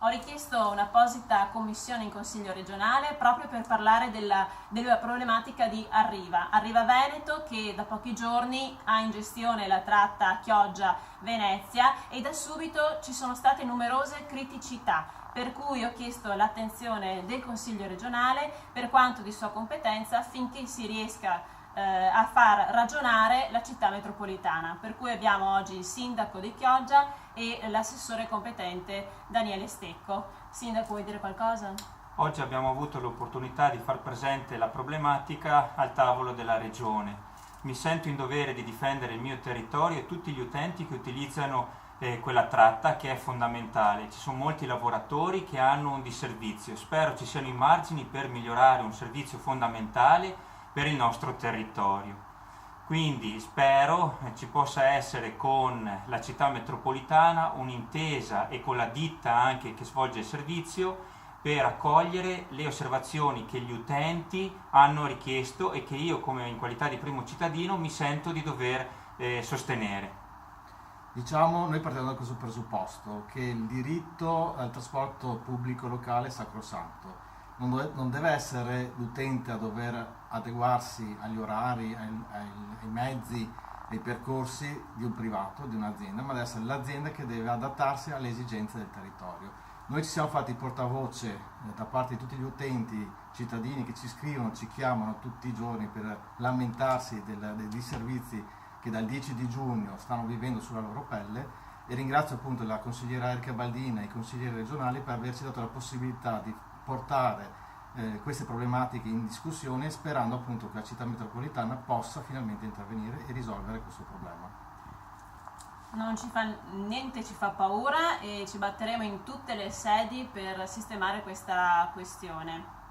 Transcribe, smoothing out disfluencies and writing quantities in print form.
Ho richiesto un'apposita commissione in Consiglio regionale proprio per parlare della problematica di Arriva Veneto, che da pochi giorni ha in gestione la tratta Chioggia-Venezia e da subito ci sono state numerose criticità, per cui ho chiesto l'attenzione del Consiglio regionale per quanto di sua competenza affinché si riesca a far ragionare la città metropolitana, per cui abbiamo oggi il sindaco di Chioggia e l'assessore competente Daniele Stecco. Sindaco, vuoi dire qualcosa? Oggi abbiamo avuto l'opportunità di far presente la problematica al tavolo della regione. Mi sento in dovere di difendere il mio territorio e tutti gli utenti che utilizzano quella tratta, che è fondamentale. Ci sono molti lavoratori che hanno un disservizio. Spero ci siano i margini per migliorare un servizio fondamentale per il nostro territorio. Quindi spero ci possa essere con la città metropolitana un'intesa e con la ditta anche che svolge il servizio per accogliere le osservazioni che gli utenti hanno richiesto e che io, come in qualità di primo cittadino, mi sento di dover sostenere. Diciamo, noi partiamo da questo presupposto, che il diritto al trasporto pubblico locale è sacrosanto. Non deve essere l'utente a dover adeguarsi agli orari, ai mezzi, ai percorsi di un privato, di un'azienda, ma deve essere l'azienda che deve adattarsi alle esigenze del territorio. Noi ci siamo fatti portavoce da parte di tutti gli utenti, cittadini che ci scrivono, ci chiamano tutti i giorni per lamentarsi dei disservizi che dal 10 di giugno stanno vivendo sulla loro pelle, e ringrazio appunto la consigliera Erika Baldina e i consiglieri regionali per averci dato la possibilità di portare queste problematiche in discussione, sperando appunto che la città metropolitana possa finalmente intervenire e risolvere questo problema. Niente ci fa paura e ci batteremo in tutte le sedi per sistemare questa questione.